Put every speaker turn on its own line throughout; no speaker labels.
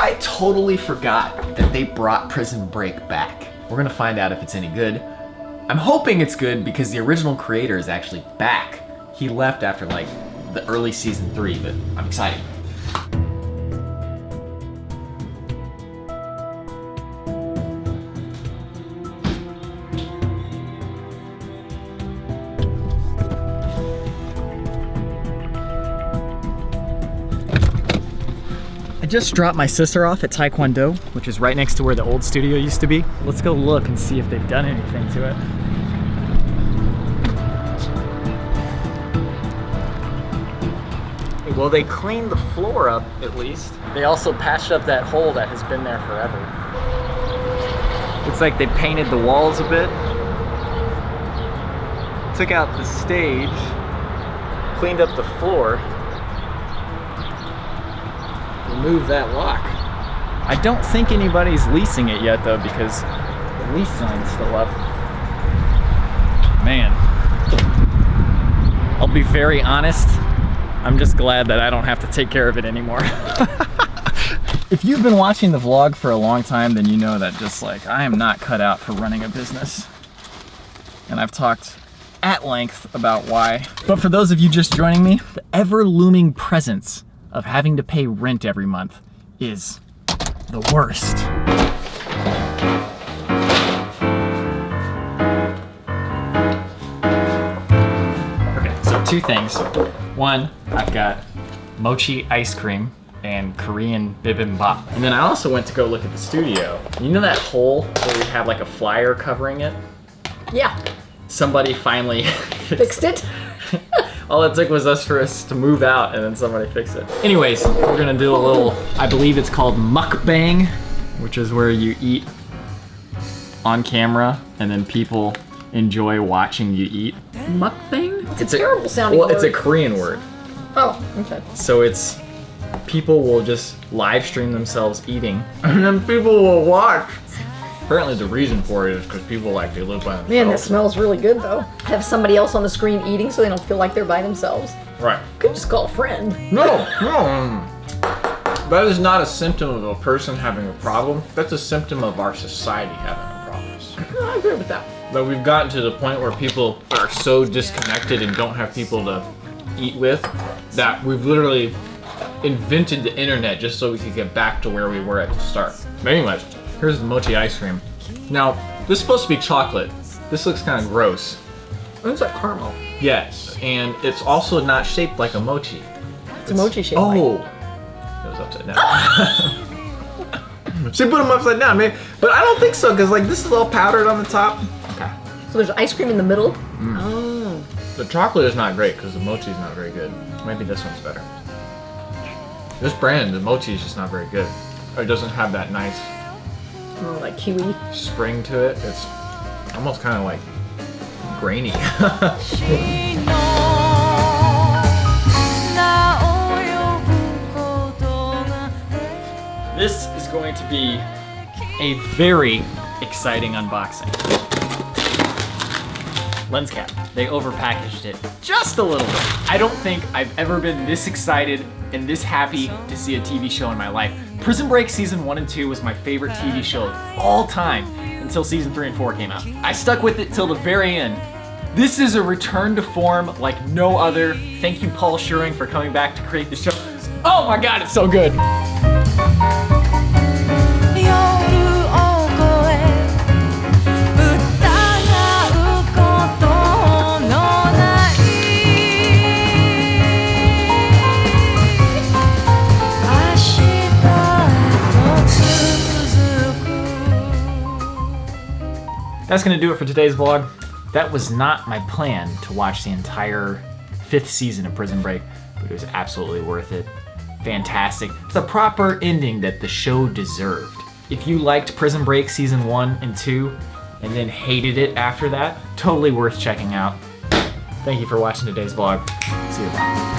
I totally forgot that they brought Prison Break back. We're gonna find out if it's any good. I'm hoping it's good because the original creator is actually back. He left after like the early season 3, but I'm excited. I just dropped my sister off at Taekwondo, which is right next to where the old studio used to be. Let's go look and see if they've done anything to it. Well, they cleaned the floor up, at least. They also patched up that hole that has been there forever. Looks like they painted the walls a bit. Took out the stage. Cleaned up the floor. Remove that lock. I don't think anybody's leasing it yet though, because the lease sign's still up. Man, I'll be very honest, I'm just glad that I don't have to take care of it anymore. If you've been watching the vlog for a long time, then you know that just like, I am not cut out for running a business. And I've talked at length about why. But for those of you just joining me, the ever-looming presence of having to pay rent every month is the worst. Okay, so 2 things. One, I've got mochi ice cream and Korean bibimbap. And then I also went to go look at the studio. You know that hole where we have like a flyer covering it?
Yeah.
Somebody finally
Fixed it?
All it took was for us to move out and then somebody fix it. Anyways, we're gonna do a little, I believe it's called mukbang, which is where you eat on camera and then people enjoy watching you eat.
Mukbang? It's a terrible sounding word.
Well, it's a Korean word.
Oh, okay.
So it's, people will just live stream themselves eating and then people will watch. Apparently the reason for it is because people like to live by themselves.
Man, that smells really good though. Have somebody else on the screen eating so they don't feel like they're by themselves.
Right.
Could just call a friend.
No. That is not a symptom of a person having a problem. That's a symptom of our society having a problem.
I agree with that.
But we've gotten to the point where people are so disconnected and don't have people to eat with that we've literally invented the internet just so we could get back to where we were at the start. But anyways, here's the mochi ice cream. Now, this is supposed to be chocolate. This looks kind of gross.
It looks like caramel.
Yes, and it's also not shaped like a mochi.
It's a mochi shape.
Oh! It was upside down. She put them upside down, man. But I don't think so, because like this is all powdered on the top. Okay.
So there's ice cream in the middle?
Mm.
Oh.
The chocolate is not great, because the mochi is not very good. Maybe this one's better. This brand, the mochi is just not very good. Or it doesn't have that nice
Oh, like kiwi.
spring to it. It's almost kind of like grainy. This is going to be a very exciting unboxing. Lens cap. They overpackaged it just a little bit. I don't think I've ever been this excited and this happy to see a TV show in my life. Prison Break season 1 and 2 was my favorite TV show of all time until season 3 and 4 came out. I stuck with it till the very end. This is a return to form like no other. Thank you, Paul Schuring, for coming back to create the show. Oh my God, it's so good. That's gonna do it for today's vlog. That was not my plan to watch the entire 5th season of Prison Break, but it was absolutely worth it. Fantastic. It's the proper ending that the show deserved. If you liked Prison Break season 1 and 2 and then hated it after that, totally worth checking out. Thank you for watching today's vlog. See you tomorrow.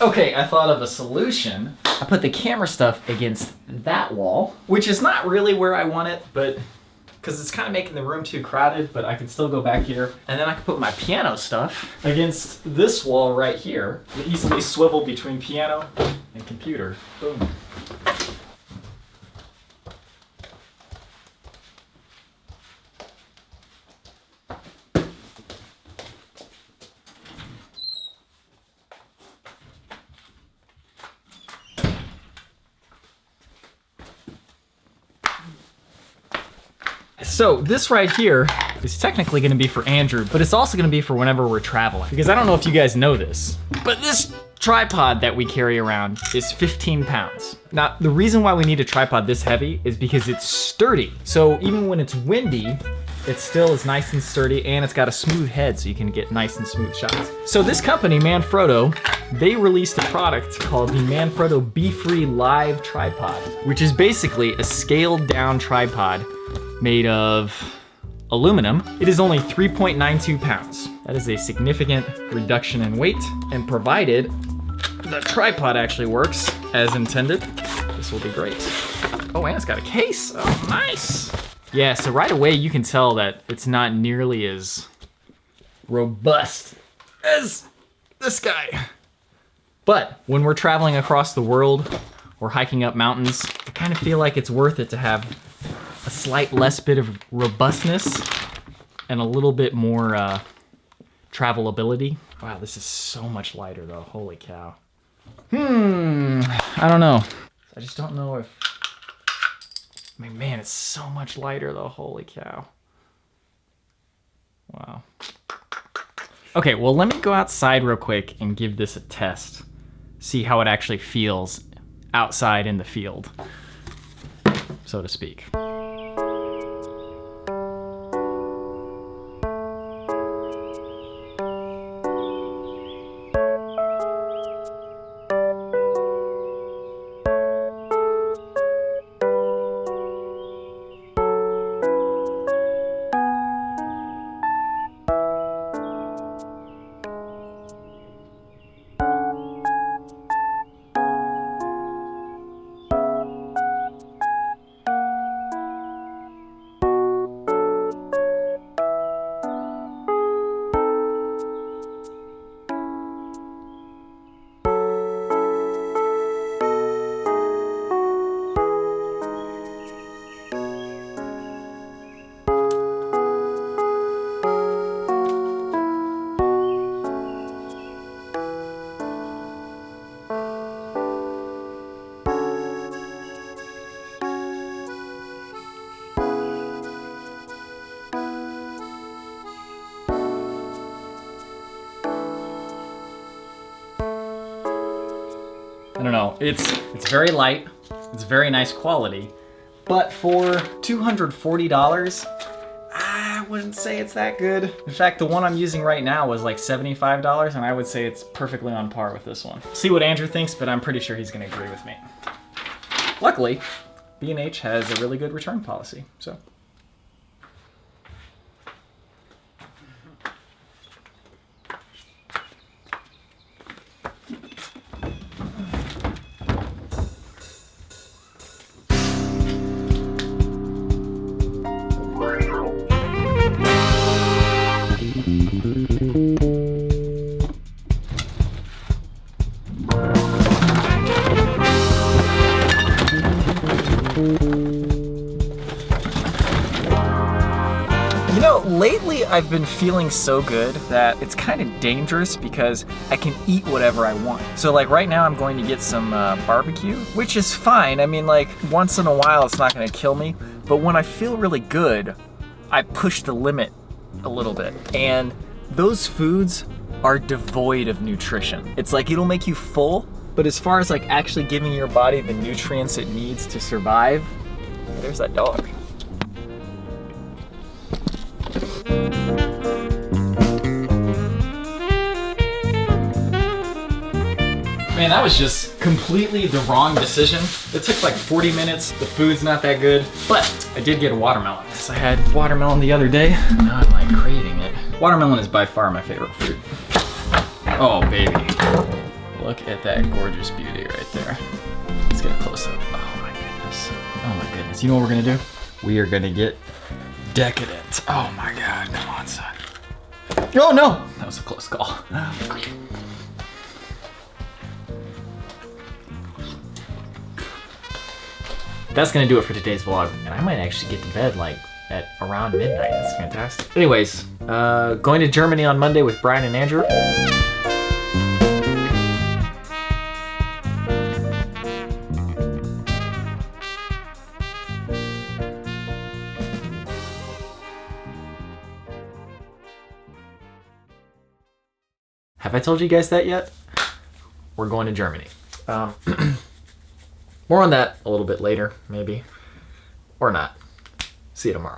Okay, I thought of a solution. I put the camera stuff against that wall, which is not really where I want it, but because it's kind of making the room too crowded, but I can still go back here. And then I can put my piano stuff against this wall right here. It easily swivel between piano and computer. Boom. So this right here is technically gonna be for Andrew, but it's also gonna be for whenever we're traveling. Because I don't know if you guys know this, but this tripod that we carry around is 15 pounds. Now, the reason why we need a tripod this heavy is because it's sturdy. So even when it's windy, it still is nice and sturdy, and it's got a smooth head so you can get nice and smooth shots. So this company, Manfrotto, they released a product called the Manfrotto Be Free Live Tripod, which is basically a scaled down tripod made of aluminum. It is only 3.92 pounds. That is a significant reduction in weight, and provided the tripod actually works as intended, this will be great. Oh, and it's got a case. Oh, nice. Yeah, so right away you can tell that it's not nearly as robust as this guy. But when we're traveling across the world or hiking up mountains, I kind of feel like it's worth it to have a slight less bit of robustness and a little bit more travelability. Wow, this is so much lighter though, holy cow. I don't know. I just don't know if, I mean, man, it's so much lighter though, holy cow. Wow. Okay, well, let me go outside real quick and give this a test. See how it actually feels outside in the field, so to speak. I don't know, it's very light, it's very nice quality, but for $240, I wouldn't say it's that good. In fact, the one I'm using right now was like $75, and I would say it's perfectly on par with this one. See what Andrew thinks, but I'm pretty sure he's gonna agree with me. Luckily, B&H has a really good return policy, so. You know, lately I've been feeling so good that it's kind of dangerous because I can eat whatever I want. So like right now I'm going to get some barbecue, which is fine. I mean, like once in a while it's not gonna kill me, but when I feel really good, I push the limit a little bit. And those foods are devoid of nutrition. It's like it'll make you full, but as far as like actually giving your body the nutrients it needs to survive, there's that dog. Man, that was just completely the wrong decision. It took like 40 minutes, the food's not that good, but I did get a watermelon. Because I had watermelon the other day, now I'm like craving it. Watermelon is by far my favorite fruit. Oh baby, Look at that gorgeous beauty right there. Let's get a close up. Oh my goodness. Oh my goodness. You know what we're gonna do? We are gonna get decadent. Oh my God, come on, son. Oh no! That was a close call. That's gonna do it for today's vlog. And I might actually get to bed like at around midnight. That's fantastic. Anyways, going to Germany on Monday with Brian and Andrew. Have I told you guys that yet? We're going to Germany. More on that a little bit later, maybe. Or not. See you tomorrow.